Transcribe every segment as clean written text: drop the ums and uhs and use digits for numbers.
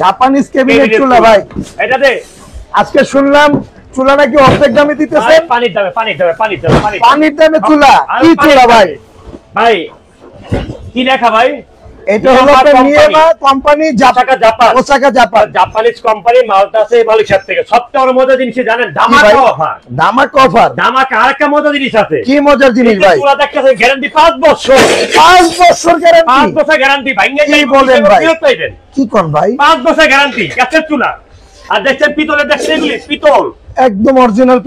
Japanese cabinet চুলা ভাই, এটাতে আজকে শুনলাম চুলা নাকি অর্ধেক দামে দিতেছে। পানির দামে চুলা, কি চুলা ভাই? ভাই কি লেখা ভাই? এটা হলো নিয়েমা company, Osaka Japan, Japanese company, মালটা আছে মালয়েশিয়া থেকে। সবচেয়ে মজার জিনিস জানেন, ধামাকা অফার। ধামাকা আরেকটা মজার জিনিস আছে। কি মজার জিনিস ভাই? চুলা দেখতেছে গ্যারান্টি 5 বছর। 5 বছর গ্যারান্টি, 5 বছর গ্যারান্টি। ভাঙে কি বলেন ভাই? কি কোন ভাই? 5 বছর গ্যারান্টি গ্যাসের চুলা। আর দেখছেন পিতলের, দেখছেন এগুলি পিতল, একদম অরিজিনাল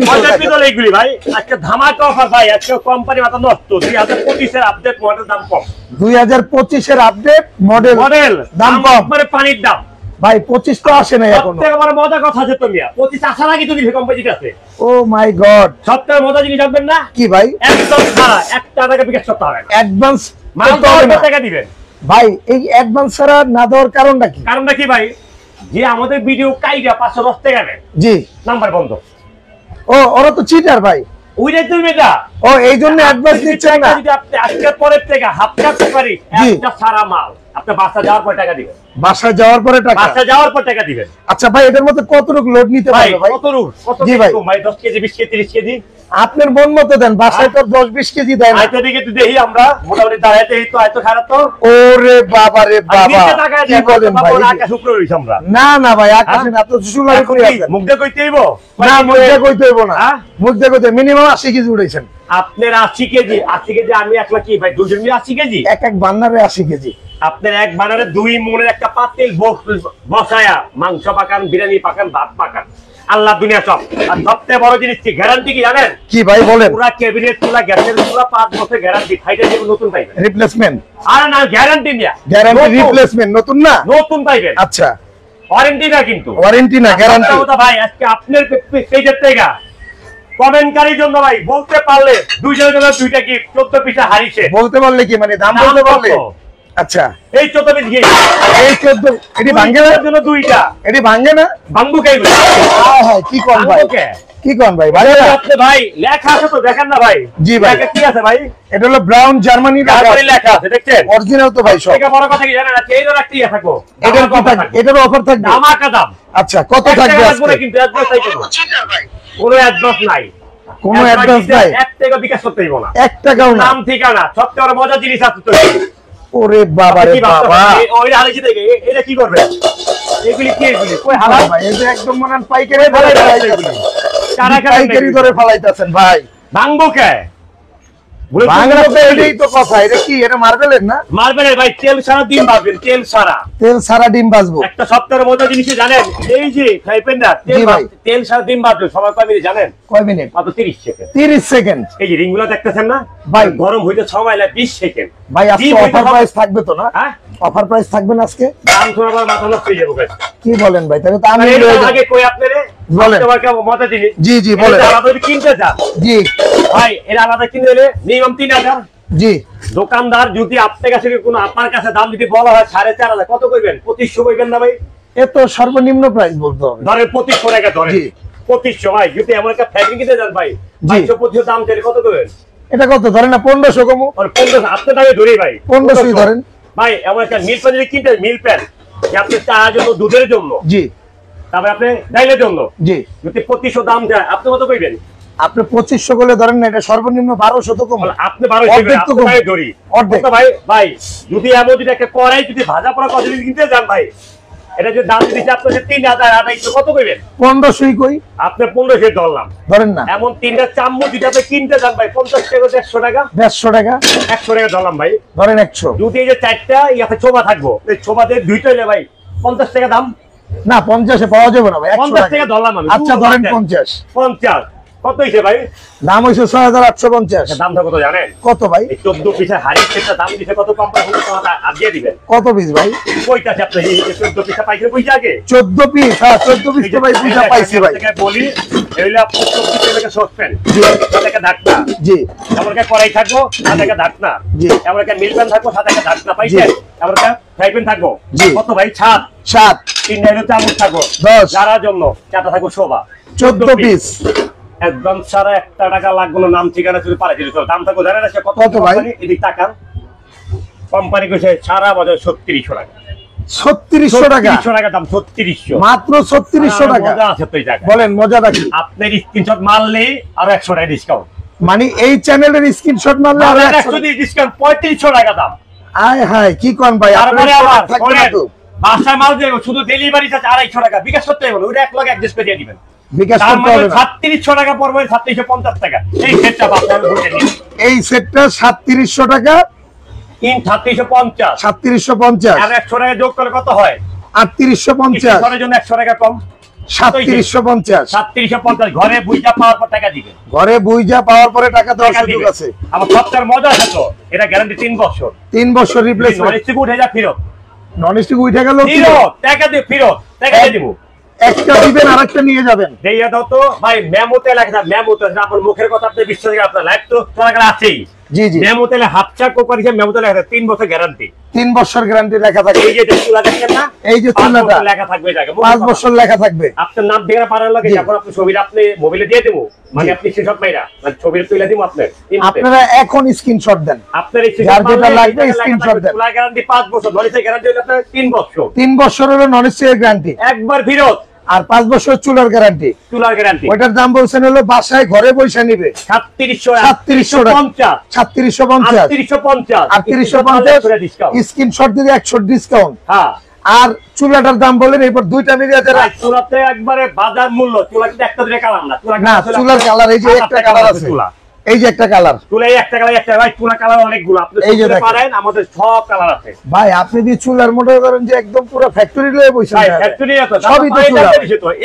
পিতল এইগুলি ভাই। আজকে ধামাকা অফার ভাই। আজকে কোম্পানি মাথা নষ্ট। 2025 এর আপডেট মডেল, দাম কম। 2025 এর আপডেট মডেল দাম কম, মানে পানির দাম ভাই। 25 তো আসে না এখনো। সবথেকে আমার মজা কথা আছে তো মিয়া, 25 আসার আগে তো দিছে কোম্পানির কাছে। ও মাই গড, সবথেকে মজা জিনিস জানবেন না কি ভাই? একদম ছাড়া 1 টাকা বিকাশ করতে হবে না। অ্যাডভান্স মাল টাকা দিবেন ভাই। এই অ্যাডভান্স ছাড়া না দেওয়ার কারণটা কি? কারণটা কি ভাই? যে আমাদের ভিডিও কাইরা 510 টাকা নেয়, জি, নাম্বার বন্ধ। ও ওরা তো চিটার ভাই। ওইটাই তো বেটা। ও এই জন্য অ্যাডভান্স দিচ্ছেন না। যদি আপনি আজকের পরের থেকে হাফ কাপ পারি, একটা সারা মাল আপনি বাসা যাওয়ার পর টাকা দিবেন। বাসা যাওয়ার পরে টাকা? বাসা যাওয়ার পর টাকা দিবেন। আচ্ছা ভাই, এটার মধ্যে কতটুকু লোড নিতে পারবে ভাই? কত জি ভাই? 10 কেজি, 20 কেজি, 30 কেজি আপনার মন মতো দেন। বাসায় তো 10-20 কেজি দেয় না। আইতো দিকে তো দেখি আমরা মোটামুটি দাঁড়াইতে এই তো আইতো খারাপ তো। ওরে বাবা রে বাবা, কি বলেন ভাই? আকাশ উপরে হইছ আমরা। না না ভাই, আকাশে না তো, সুলার করে আছেন। মুখ দিয়ে কইতে হইবো না, মুখ দিয়ে কইতে হইবো না। মুখ দিয়ে কইতে মিনিমাম 80 কেজি উঠাইছেন আপনার। 80 কেজি, 80 কেজি আমি একলা কি ভাই 200 মিলি 80 কেজি? এক বান্নারে 80 কেজি। আপনার এক বানারে 2 মনের একটা পাতিল বসায়া মাংস পাকান, বিরিয়ানি পাকান, ভাত পাকান, আল্লাহ দুনিয়া সব। আর সবচেয়ে বড় জিনিস কি গ্যারান্টি কি জানেন? কি ভাই বলেন? পুরা ক্যাবিনেট চুলা, গ্যাসের চুলা 5 বছর গ্যারান্টি। ফাইটা যেমন নতুন পাইবেন, রিপ্লেসমেন্ট। আর না গ্যারান্টি নিয়া, গ্যারান্টি রিপ্লেসমেন্ট, নতুন না নতুন পাইবেন। আচ্ছা, ওয়ারেন্টি না, কিন্তু ওয়ারেন্টি না, গ্যারান্টি। ভাই আজকে আপনার পেজের থেকে কমেন্টকারীর জন্য ভাই বলতে পারলে 2 জনের জন্য 2টা গিফট। 14 পিসা হারিছে বলতে পারলে কি মানে দাম বলতে পারলে? আচ্ছা, এই 14 পিস গিফট, এই 14 এটি ভাঙে না জন্য 2টা। এটি ভাঙে না, ভাঙবো কে? হ্যাঁ হ্যাঁ, কি কোন ভাই? কি কোন ভাই? ভাই আপনি ভাই লেখা আছে তো দেখেন না ভাই? জি ভাই, কি আছে ভাই? এটা হলো ব্রাউন জার্মানি লেখা আছে, দেখছেন? অরিজিনাল তো ভাই। সব থেকে বড় কথা কি জানেন? এইটা রাখতেই থাকবো। এটার কথা, এটার অফার থাকবে, ধামাকা দাম। আচ্ছা, কত থাকবে আজকে? কিন্তু অ্যাডভান্স নাই, কোনো অ্যাডভান্স নাই, কোনো অ্যাডভান্স নাই। 1 টাকা বিকাশ করতে হইব না, 1 টাকাও না। নাম ঠিকানা সবচেয়ে বড় মজার জিনিস আছে তো। ওরে বাবা রে বাবা, ওইটা হালে জিতে গেছে। এটা কি করবে? এগুলি কি? এগুলি কই হালা ভাই? এটা একদম মনে পাইকারি ধরে ফালাইতাছেন। পাইকারি ধরে ফালাইতাছেন ভাই। ভাঙবো কে? এটাই তো কথা। এটা কি? এটা মার্বেলের না? মার্বেলের ভাই। তেল সারা ডিম ভাজবেন, তেল সারা ডিম ভাজবো। একটা সপ্তাহের মধ্যে জিনিস জানেন, এই যে ফ্রাইপ্যান না, তেল সারা ডিম ভাজবেন। সময় কয় মিনিট জানেন? কয় মিনিট? মাত্র 30 সেকেন্ড। 30 সেকেন্ড। এই যে রিংগুলো দেখতেছেন না ভাই, গরম হইতে সময় লাগে 20 সেকেন্ড। ভাই আজকে অফার প্রাইস থাকবে তো না? হ্যাঁ, অফার প্রাইস থাকবে না আজকে? দাম শোনার পর মাথা নষ্ট হয়ে যাবে ভাই। কি বলেন ভাই? তাহলে তো আমি আগে কই আপনারে বলেন। তোমাকে মজা জিনিস। জি জি বলেন। আলাদা কিনতে যা। জি ভাই, এর আলাদা কিনলে মিনিমাম 3000। জি, দোকানদার যদি আপনার কাছে কোনো আপনার কাছে দাম যদি বলা হয় 4500, কত কইবেন? 2500 কইবেন না ভাই? এত সর্বনিম্ন প্রাইস বলতে হবে। ধরেন 2500 টাকা ধরেন। জি 2500 ভাই। যদি এমন একটা ফ্যাব্রিক কিনতে যান ভাই, 2225 দাম চাইলে কত কইবেন? এটা কত ধরেন না? 1500 কমু। আর 1500 আপনি দামে ধরি ভাই, 1500 ধরেন ভাই। এমন একটা মিল প্যান যদি কিনতে, মিল প্যান যে আপনি চার জন্য, দুধের জন্য, জি, তারপরে আপনি ডাইলের জন্য, জি, যদি 2500 দাম যায়, আপনি কত কইবেন? আপনি 2500 করলে ধরেন না, এটা সর্বনিম্ন 1200 তো কম। আপনি 1200 ধরি অর্ধেক ভাই। ভাই যদি এমন যদি একটা কড়াই যদি ভাজা পড়া কথা যদি কিনতে যান ভাই, এটা যে দাম দিচ্ছে আপনার 3000 কত কইবেন? 1500 কই। আপনি 1500 ধরলাম ধরেন না। এমন 3টা চামচ যদি আপনি কিনতে যান ভাই, 50 টাকা, 150 টাকা, 150 টাকা, 100 টাকা ধরলাম ভাই, ধরেন 100। যদি এই যে 4টা ইয়াতে ছোবা থাকবো, এই ছোবাতে 2টা হইলে ভাই 50 টাকা দাম না। 50 এ পাওয়া যাবে না ভাই, 50 টাকা ধরলাম আমি। আচ্ছা ধরেন 50। 50 কত হইছে ভাই? দাম হইছে 6850। দামটা কত জানেন? কত ভাই? 14 পিসের হাড়ির সেটটা দাম দিছে কত? কোম্পানি তোমাকে দিয়ে দিবেন। কত পিস ভাই? কয়টাছে আপনি? এই 14 পিসটা পাইছেন কই আগে? 14 পিস। হ্যাঁ 14 পিস তো ভাই পয়সা পাইছি ভাই। বলি এইলা 14 পিস টাকা সসপ্যান, জি, টাকা ঢাকনা, জি, আমারকে কড়াই থাকবো, টাকা ঢাকনা, জি, আমারকে মিলপ্যান থাকবো, টাকা ঢাকনা পাইছেন, আমারকে ফ্রাইপ্যান থাকবো, জি, কত ভাই? 7 তিনটা হলো চামচ থাকবো 10, যারার জন্য চারটা থাকবো শোভা, 14 পিস। একদম সারা 1 টাকা লাগবে না, নাম ঠিকানা শুধু পারে দিলে দাম থাকবো। জানেন না কত ভাই? এদিক টাকা কোম্পানি কইছে সারা বাজার 3600 টাকা। 3600 টাকা, 3600 টাকা দাম, 3600 মাত্র 3600 টাকা। মজা আছে তো এই টাকা। বলেন মজাটা কি? আপনার স্ক্রিনশট মারলে আর 100 টাকা ডিসকাউন্ট, মানে এই চ্যানেলের স্ক্রিনশট মারলে আর 100 ডিসকাউন্ট, 3500 টাকা দাম। আয় হায় কি কোন ভাই, তারপরে আবার থাকবে না তো? বাসায় মাল দেবো, শুধু ডেলিভারি চার্জ 250 টাকা, বিকাশ করতে হবে, ওটা 1 লাখ অ্যাডজাস্ট করে দিয়ে দিবেন। বিকাশ তার করতে মানে হবে না। 3600 টাকা পড়বে, 3750 টাকা এই সেটটা আপনার বুঝে নিন। এই সেটটা 3700 টাকা, 3750, 3750, আর 100 টাকা যোগ করলে কত হয়? 3850, ঘরের জন্য 100 টাকা কম, 3750। 3750 ঘরে বুঝা পাওয়ার পর টাকা দিবেন। ঘরে বুইজা পাওয়ার পরে টাকা দেওয়ার সুযোগ আছে। আমার সবচেয়ে মজা আছে তো, এটা গ্যারান্টি 3 বছর, 3 বছর রিপ্লেসমেন্ট। নন উঠে যা ফেরত, নন স্টিক উঠে গেল ফেরত টাকা দিয়ে ফেরত, টাকা দিয়ে দিব। একটা দিবেন আরেকটা নিয়ে যাবেন। দেইয়া দাও তো ভাই, মেমোতে লেখা, মেমোতে আপনার মুখের কথা আপনি বিশ্বাস করেন, আপনার লাইফ তো চলাকালে আছেই। জি জি, মেমোতে হাফচা কোপার হিসেবে মেমোতে লেখা 3 বছর গ্যারান্টি। 3 বছর গ্যারান্টি লেখা থাকবে। এই যে চুলা দেখেন না, এই যে চুলাটা লেখা থাকবে, এটাকে 5 বছর লেখা থাকবে। আপনার নাম ঠিকানা পারার লাগে, যখন আপনি ছবিটা আপনি মোবাইলে দিয়ে দেবো, মানে আপনি সেসব পাইরা মানে ছবিটা তুলে দিব আপনার। আপনারা এখন স্ক্রিনশট দেন, আপনার এই যার যেটা লাগবে স্ক্রিনশট দেন। চুলা গ্যারান্টি 5 বছর, নলেজের গ্যারান্টি হলো আপনার 3 বছর। 3 বছর হলো নন স্টিকের গ্যারান্টি, একবার ফেরত, আর 5 বছর চুলার গ্যারান্টি। চুলার গ্যারান্টি ওটার দাম বলছেন হলো বাসায় ঘরে পয়সা নিবে 3750 টাকা, 3750, 3850 ডিসকাউন্ট। স্ক্রিনশট দিলে 100 ডিসকাউন্ট। হ্যাঁ, আর চুলাটার দাম বলেন এরপর দুইটা মিলিয়ে যারা। চুলাতে একবারে বাজার মূল্য, চুলা কিন্তু একটা দুটো কালার না, না চুলার কালার এই যে একটা কালার আছে, এই যে একটা কালার, চুলা একটা কালার, একটা ভাই চুলা কালার অনেকগুলো, আপনি এই যে পারেন, আমাদের সব কালার আছে ভাই। আপনি যদি চুলার মনে করেন যে একদম পুরো ফ্যাক্টরি লয়ে বসে ভাই, ফ্যাক্টরি আছে, সবই তো চুলা।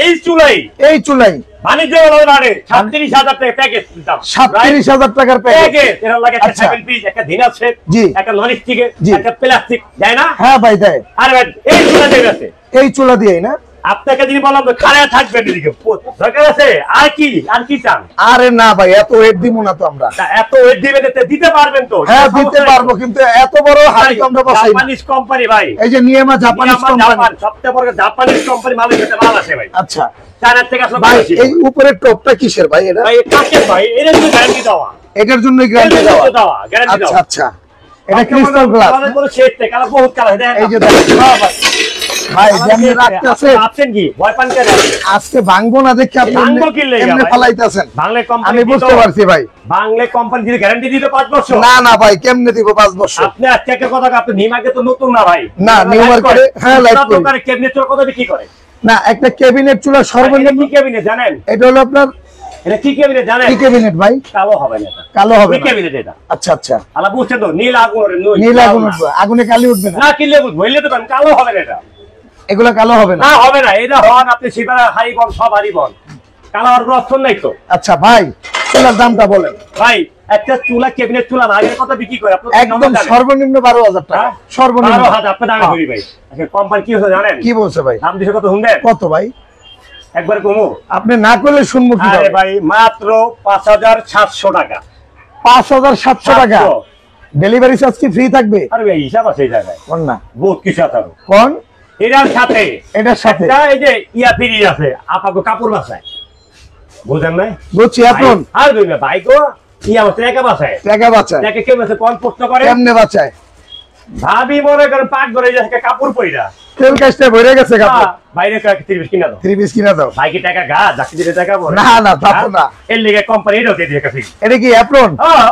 এই চুলাই এই চুলাই বাণিজ্য বাড়ে 37,000 টাকা প্যাকেজ দাম, 37,000 টাকার প্যাকেজ। প্যাকেজ এর লাগে একটা আচ্ছা। 7 পিস, একটা ডিনার সেট, জি। একটা নন স্টিকের, জি। একটা প্লাস্টিক, তাই না? হ্যাঁ ভাই দেয়। আরে ভাই এই চুলা দেবে আছে, এই চুলা দিয়েই না। আপনাকে যিনি বললাম তো খাড়া থাকবেন এদিকে, দরকার আছে আর কি চান? আরে না ভাই এত ওয়েট দিব না তো আমরা। তা এত ওয়েট দিবেন, দিতে পারবেন তো? হ্যাঁ দিতে পারবো, কিন্তু এত বড় হাড়ি তো আমরা বসাই না। জাপানিজ কোম্পানি ভাই, এই যে নিয়মা জাপানিজ কোম্পানি। জাপান সবচেয়ে বড় জাপানিজ কোম্পানি, মালয়েশিয়াতে মাল আছে ভাই, আচ্ছা চায়না থেকে আসলে ভাই, মাল আসে। এই উপরের টপটা কিসের ভাই? এটা ভাই কাকে ভাই, এর জন্য গ্যারান্টি দেওয়া, এটার জন্যই গ্যারান্টি দেওয়া। গ্যারান্টি আচ্ছা দেওয়া। আচ্ছা, এটা ক্রিস্টাল গ্লাস। আমাদের কোনো শেড নেই, কালার বহুত কালার, দেখেন এই যে দেখেন ভাই, যেমন রাখতেছে আপনি কি ভয় পান কেন? আজকে ভাঙবো না দেখে আপনি ভাঙবো কি লেগা এমনি ভাই? ফালাইতেছেন। বাংলা কোম্পানি, আমি বুঝতে পারছি ভাই। বাংলা কোম্পানি যদি গ্যারান্টি দিতে 5 বছর, না না ভাই কেমনে দিব 5 বছর? আপনি আজকে একটা কথা, আপনি নিমাকে তো নতুন না ভাই, না, নিউ মার্কেটে হ্যাঁ লাইট করি। দোকানে ক্যাবিনেট চোর কত বিক্রি করে? না একটা ক্যাবিনেট চুলা এটা সর্বনিম্ন, কি ক্যাবিনেট জানেন? এটা হলো আপনার এটা কি ক্যাবিনেট জানেন? কি ক্যাবিনেট ভাই? কালো হবে না, এটা কালো হবে কি না। ক্যাবিনেট এটা? আচ্ছা আচ্ছা, আলা বুঝছেন তো, নীল আগুন, নীল আগুন উঠবে, আগুনে কালি উঠবে না। না কিনলে বুঝবো, এলে তো কালো হবে না, এটা এগুলো কালো হবে না। না হবে না, এটা হন আপনি শিবারা হারিবন, সব হারিবন, কালো আর কোনো অপশন নাই তো। আচ্ছা ভাই, চুলার দামটা বলেন ভাই একটা চুলা, ক্যাবিনেট চুলা না, আগের কথা বিক্রি করে আপনি একদম সর্বনিম্ন 12,000 টাকা, সর্বনিম্ন। 12,000 আপনি দামে ধরি ভাই। আচ্ছা কোম্পানি কি হচ্ছে জানেন? কি বলছে ভাই? দাম দিছে কত শুনবেন? কত ভাই? একবার কমু, আপনি না করলে শুনবো কি আরে ভাই মাত্র 5,700 টাকা। 5,700 টাকা। ডেলিভারি চার্জ কি ফ্রি থাকবে? আরে ভাই হিসাব আছে এই জায়গায়, কোন না বহুত কিছু আছে আরো। কোন? এটার সাথে এটার সাথে একটা এই যে ইয়া ফ্রি আছে, আপাকে কাপড় বাসায়, বুঝেন না? বুঝছি। এখন আর দুই না ভাই গো, ইয়া আছে একা বাসায়, টাকা বাঁচায় একে কেমন আছে কোন প্রশ্ন করে? কেমনে বাঁচায়? ভাবি মনে করেন পাক ঘরে যাচ্ছে কাপড় পইরা, তেল কাজটা ভরে গেছে কাপড়, বাইরে 30 কিনা দাও, 3 পিস কিনা দাও। ভাই কি টাকা গা যাকে দিতে টাকা বলে? না না তা তো না। এর লিগে কোম্পানি এটাও দিয়ে দিয়ে কাছে। এটা কি অ্যাপ্রন? হ্যাঁ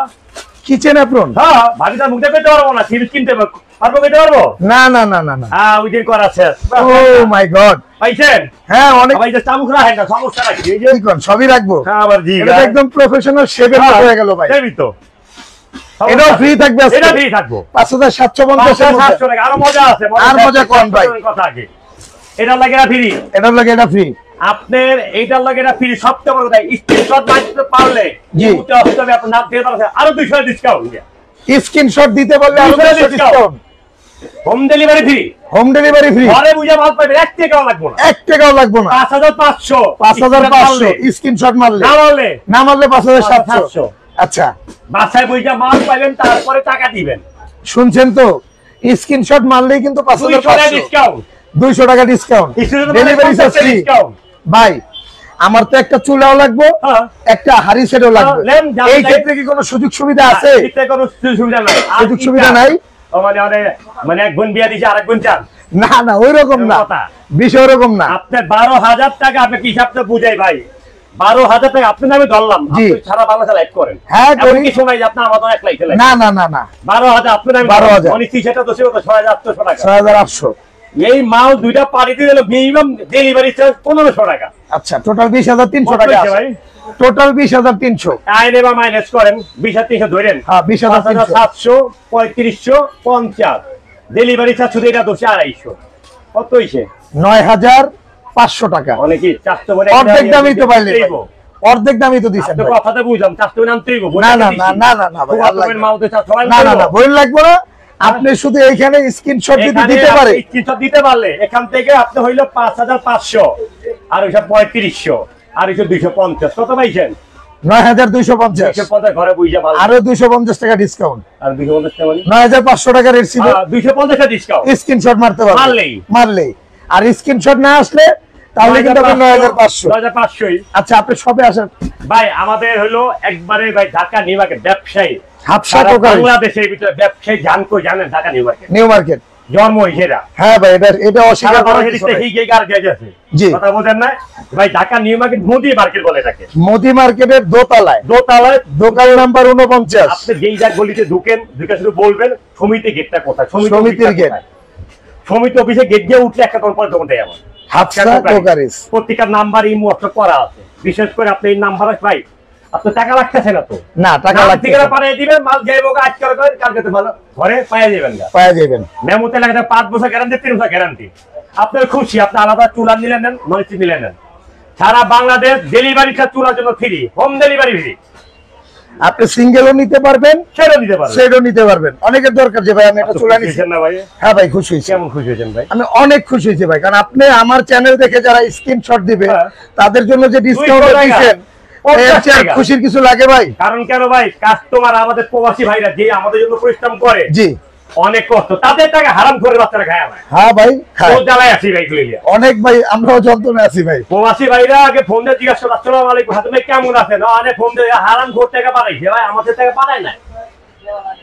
কিচেন অ্যাপ্রন? হ্যাঁ, ভাবি তার মুখে পেতে পারবো না, 30 কিনতে পারবো, পেতে পারবো না না না না না। হ্যাঁ ওই দিন করা আছে। ও মাই গড, পাইছেন? হ্যাঁ অনেক। ভাই যে চামুক রাখেন না, সমস্যা নাকি? এই যে কি কোন সবই রাখবো? হ্যাঁ আবার জি, এটা তো একদম প্রফেশনাল শেফের মতো হয়ে গেল ভাই। দেবি তো, এটাও ফ্রি থাকবে আজকে? এটা ফ্রি থাকবো 5,750 এর মধ্যে। 5,700 টাকা। আরো মজা আছে, আর মজা কোন ভাই? কথা আগে এটা লাগে না ফ্রি, এটার লাগে এটা ফ্রি। আপনার এইটার লাগে এটা ফ্রি। সবচেয়ে বড় কথা, স্ক্রিনশট মারতে পারলে জি আপনার নাম দিয়ে পারছে আরো 200 ডিসকাউন্ট, স্ক্রিনশট দিতে পারলে আরো 200 discount. Home delivery free, home delivery free, ঘরে বুঝে মাল পাবেন, 1 টাকাও লাগবে না, 1 টাকাও লাগবে না। 5,500 5,500 স্ক্রিনশট মারলে, না মারলে 5,700। আচ্ছা বাসায় বুঝে মাল পাবেন, তারপরে টাকা দিবেন। শুনছেন তো, স্ক্রিনশট মারলেই কিন্তু 5,500 ডিসকাউন্ট, 200 টাকা ডিসকাউন্ট, ডেলিভারি চার্জ ফ্রি। ভাই আমার তো একটা চুলাও লাগবে, একটা হাড়ি সেটও লাগবে, এই ক্ষেত্রে কি কোনো সুযোগ সুবিধা আছে? কোনো সুযোগ সুবিধা নাই, সুযোগ সুবিধা নাই। মানে এক বোন বিয়া দিছে, আরেক বোন চান, না না ওইরকম না, বিষয় ওরকম না। আপনার 12,000 টাকা আপনি কি হিসাবটা বুঝাই ভাই, 12,000 টাকা আপনার নামে ধরলাম, আপনি সারা বাংলাদেশে লাইভ করেন। হ্যাঁ করি। কি সময় আপনি আমাদের এক লাইভ না না না না 12,000 আপনার নামে 12,000 অনেক সেটা তো ছিল 6,800 টাকা 6,800। এই মাল দুইটা পাড়িতে দিলে মিনিমাম ডেলিভারি চার্জ 1,500 টাকা। আচ্ছা টোটাল 20,300 টাকা ভাই, টোটাল 20,300 আইনে বা মাইনাস করেন 20,300 ধরেন। হ্যাঁ 20,700 3550 50 ডেলিভারি চার্জ শুধু এটা 2,250 কত হইছে 9,500 টাকা। অনেকই চারশো বলে অর্ধেক দামই তো পাইলে, অর্ধেক দামই তো দিছেন। আপনার কথাটা বুঝলাম, চারশো নাম তুইব না না না না না না ভাই না না না বইল লাগবে না। আপনি শুধু এইখানে স্ক্রিনশট দিতে পারে, স্ক্রিনশট দিতে পারলে এখান থেকে আপনি হইলো 5,500 আর ওইসব 3500 আর ওইসব 250 কত পাইছেন 9,250 250 ঘরে বুঝা ভালো আরো 250 টাকা ডিসকাউন্ট আর 250 টাকা মানে 9,500 টাকা রেট ছিল 250 টাকা ডিসকাউন্ট স্ক্রিনশট মারতে পারবে মারলেই। আর স্ক্রিনশট না আসলে তাহলে কিন্তু 9,500। আচ্ছা আপনি সবে আসেন ভাই, আমাদের হলো একবারে ভাই ঢাকা নিউ মার্কেট ব্যবসায়ী হাফসা টোকারি বাংলাদেশের ভিতরে ব্যবসায়ী জানকো জানেন ঢাকা নিউ মার্কেট জন্ম হিসেরা। হ্যাঁ ভাই এটা অস্বীকার করার কিছু নাই। জি কথা বলেন না ভাই, Dhaka new market Modi market বলে থাকে। মোদি মার্কেটের দোতলায় দোকান নাম্বার 49। আপনি যেই জায়গা গলিতে ঢুকেন ঢুকে শুধু বলবেন সমিতি গেটটা কোথায়, সমিতির গেট, সমিতি অফিসে গেট দিয়ে উঠলে একটা কোন পরে দোকানটাই আমার হাফসা টোকারিস। প্রত্যেকটা নাম্বার ইমো হোয়াটসঅ্যাপ করা আছে। বিশেষ করে আপনি এই নাম্বার ভাই আপনি টাকা লাগতেছে না তো, না টাকা লাগতেছে না, পাঠিয়ে দিবেন মাল যাইবো আজকে করে কালকে তো ভালো ঘরে পাইয়া যাবেন না, পাইয়া যাবেন। মেমোতে লাগে 5 বছর গ্যারান্টি 3 বছর গ্যারান্টি। আপনার খুশি, আপনি আলাদা চুলা নিলেন নেন, নয়টি নিলেন নেন, সারা বাংলাদেশ ডেলিভারি চার্জ চুলার জন্য ফ্রি, হোম ডেলিভারি ফ্রি। আপনি সিঙ্গেলও নিতে পারবেন, সেটও নিতে পারবেন। অনেকের দরকার যে ভাই আমি একটা চুলা নিছি না ভাই। হ্যাঁ ভাই খুশি হইছি। কেমন খুশি হয়েছেন ভাই? আমি অনেক খুশি হইছি ভাই, কারণ আপনি আমার চ্যানেল দেখে যারা স্ক্রিনশট দিবে তাদের জন্য যে ডিসকাউন্ট দিয়েছেন খুশির কিছু লাগে ভাই। কারণ কেন ভাই, কাস্টমার আমাদের প্রবাসী ভাইরা যে আমাদের জন্য পরিশ্রম করে, জি অনেক কষ্ট, তাদের টাকা হারাম করে বাচ্চারা খায় ভাই। হ্যাঁ ভাই জ্বালায় আছি ভাই, অনেক ভাই আমরাও যন্ত্রণায় আছি ভাই। প্রবাসী ভাইরা আগে ফোন দিয়ে জিজ্ঞাসা করে আসসালামু আলাইকুম হাতুমে কেমন আছেন, অনেক ফোন দিয়ে হারাম করে টাকা পাঠাইছে ভাই, আমাদের টাকা পাঠায় না,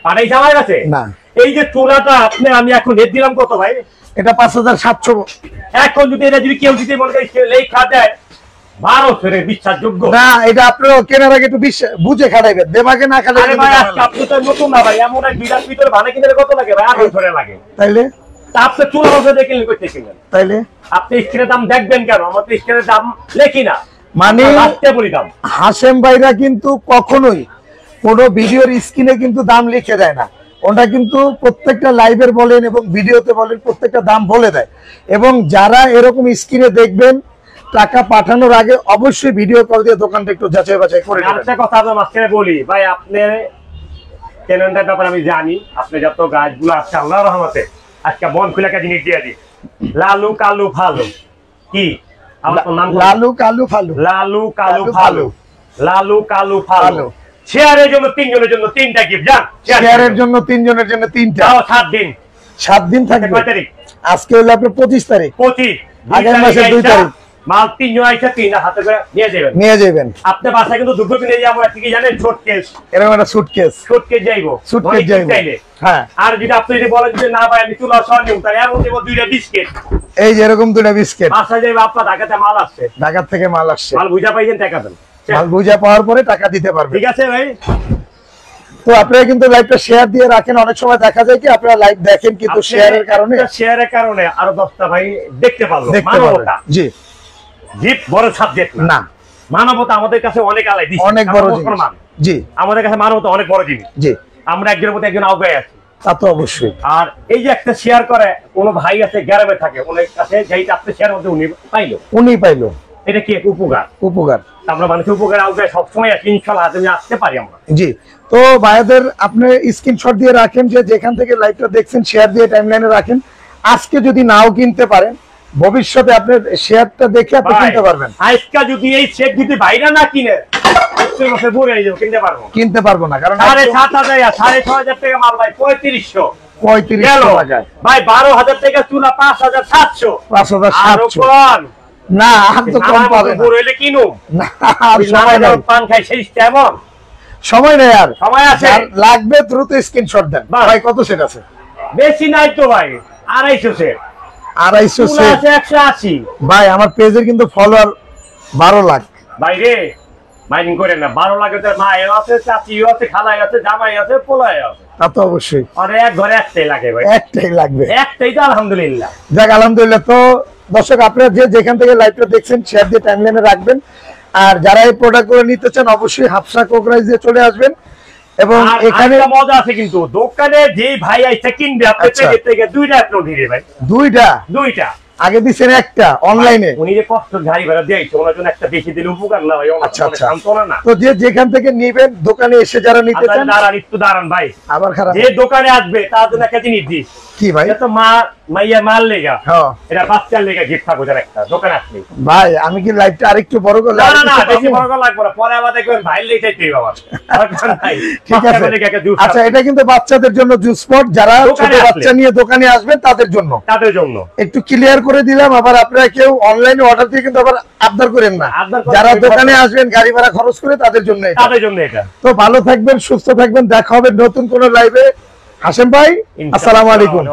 পাঠাইছে আমার কাছে না। এই যে চুলাটা আপনি আমি এখন রেট দিলাম কত ভাই, এটা 5,700। এখন যদি এটা যদি কেউ যদি মনে করে লেখা দেয় 1200 বিশ্বাসযোগ্য না, এটা আপনারা কেনার আগে একটু বুঝে খাটাইবেন, দেমাগে না খাটাইলে ভাই আপনি তো নতুন না ভাই, এমন এক বিরাট ভিতরে ভাড়া কিনলে কত লাগে ভাই, 800 লাগে। তাইলে আপনি চুলা বসে দেখে করতে কিনবেন, তাইলে আপনি স্ক্রিনের দাম দেখবেন কেন, আমাদের স্ক্রিনের দাম লেখি না, মানে লাস্টে বলি দাম। হাশেম ভাইরা কিন্তু কখনোই কোনো ভিডিওর স্ক্রিনে কিন্তু দাম লিখে দেয় না, ওটা কিন্তু প্রত্যেকটা লাইভের বলেন এবং ভিডিওতে বলেন প্রত্যেকটা দাম বলে দেয়। এবং যারা এরকম স্ক্রিনে দেখবেন টাকা পাঠানোর আগে অবশ্যই ভিডিও কল দিয়ে দোকানটা একটু যাচাই বাছাই করে নেবেন। একটা কথা আপনার মাঝখানে বলি ভাই, আপনার চ্যানেলটার ব্যাপারে আমি জানি, আপনি যত গাছগুলো আছে আল্লাহর রহমতে আজকে মন খুলে একটা জিনিস দিয়ে দিই, লালু কালু ফালু কি আমার নাম, লালু কালু ফালু, লালু কালু ফালু, লালু কালু ফালু। শেয়ারের জন্য 3 জনের জন্য 3টা গিফট, জান শেয়ারের জন্য 3 জনের জন্য 3টা, 7 দিন থাকবে। কয় তারিখ? আজকে হলো আপনার 25 তারিখ, 25 আগামী মাসের 2 তারিখ মাল 3 জন আইসা 3 হাতে করে নিয়ে যাবেন। আপনি বাসায় কিন্তু দুপুর কিনে যাবো, কি জানেন সুটকেস, এরকম একটা সুটকেস যাইবো, যাইবো। হ্যাঁ, আর যদি আপনি যদি বলেন যে না ভাই আমি চুলা সহ নিব, তাহলে এমন দেব 2টা বিস্কিট, এই যে এরকম 2টা বিস্কিট। বাসায় যাইবো, আপনার ঢাকাতে মাল আসছে, ঢাকা থেকে মাল আসছে, মাল বুঝা পাইছেন, টাকা দেন, মাল বুঝা পাওয়ার পরে টাকা দিতে পারবেন। ঠিক আছে ভাই। তো আপনারা কিন্তু লাইভটা শেয়ার দিয়ে রাখেন, অনেক সময় দেখা যায় কি আপনারা লাইভ দেখেন কিন্তু শেয়ারের কারণে আরো 10টা ভাই দেখতে পারলো। মানবতা, জি জিপ বড় সাবজেক্ট না, মানবতা আমাদের কাছে অনেক আলাই দিচ্ছে, অনেক বড় জিনিস। জি আমাদের কাছে মানবতা অনেক বড় জিনিস। জি আমরা একজনের মধ্যে একজন আউগায় আছি, তা তো অবশ্যই। আর এই যে একটা শেয়ার করে কোনো ভাই আছে গ্রামে থাকে, ওনার কাছে যেইটা আপনি শেয়ার মধ্যে উনি পাইলো, এটা কি এক উপকার। আমরা মানুষের উপকার আউগায় সবসময় আছি, ইনশাআল্লাহ আমি আসতে পারি আমরা। জি, তো ভাইদের আপনি স্ক্রিনশট দিয়ে রাখেন যে যেখান থেকে লাইভটা দেখছেন, শেয়ার দিয়ে টাইমলাইনে রাখেন। আজকে যদি নাও কিনতে পারেন, ভবিষ্যতে আপনার শেয়ারটা দেখে আপনি কিনতে পারবেন। আজকে যদি এই সেট যদি বাইরে না কিনে কিনতে পারবো না, কারণ 7,500 6,500 টাকা মাল ভাই 3500 টাকায় ভাই, 12,000 টাকা চুলা 5,700 5,700 না, আর তো কম পাবে না, হইলে কিনু না আর সময় নাই, পান খাই সেই তেমন সময় নেই, আর সময় আছে, লাগবে দ্রুত স্ক্রিনশট দেন। ভাই কত সেট আছে? বেশি নাই তো ভাই, 250 সেট। 250 সেট 180 ভাই আমার পেজের কিন্তু ফলোয়ার 12 লাখ ভাই রে মাইনিং করেন না 12 লাখের তো মায়ের আছে চাচিও আছে খালাই আছে জামাই আছে পোলাই আছে তা তো অবশ্যই আর এক ঘরে একটাই লাগে ভাই একটাই লাগবে একটাই তো আলহামদুলিল্লাহ যাক আলহামদুলিল্লাহ তো দর্শক আপনারা যে যেখান থেকে লাইভটা দেখছেন শেয়ার দিয়ে টাইমলাইনে রাখবেন আর যারা এই প্রোডাক্টগুলো নিতে চান অবশ্যই হাফসা কোকরাইজ দিয়ে চলে আসবেন এবং এখানে মজা আছে কিন্তু দোকানে যে ভাই আইছে কিনবে আপনি থেকে দুইটা আপনি দিবে ভাই দুইটা আগে দিছেন একটা অনলাইনে উনি যে কষ্ট গাড়ি ভাড়া দিয়েছে ওনার জন্য একটা বেশি দিলে উপকার না হয় আচ্ছা না তো যে যেখান থেকে নেবেন দোকানে এসে যারা নিতে চান দাঁড়ান ভাই আবার খারাপ যে দোকানে আসবে তার জন্য একটা জিনিস দিই কি ভাই এটা তো মাইয়া মাল লেগা এটা বাচ্চার লেগা গিফট থাকবে একটা দোকানে আসলে ভাই আমি কি লাইভটা আরেকটু বড় করলে না বেশি বড় করা লাগবে না পরে আবার দেখবেন ভাই লেটাইতেই বাবা ঠিক আছে আচ্ছা এটা কিন্তু বাচ্চাদের জন্য জুস স্পট যারা ছোট বাচ্চা নিয়ে দোকানে আসবেন তাদের জন্য একটু ক্লিয়ার করে দিলাম আবার আপনারা কেউ অনলাইনে অর্ডার দিয়ে কিন্তু আবার আবদার করেন না যারা দোকানে আসবেন গাড়ি ভাড়া খরচ করে তাদের জন্য এটা তো ভালো থাকবেন সুস্থ থাকবেন দেখা হবে নতুন কোন লাইভে হাশেম ভাই আসসালামু আলাইকুম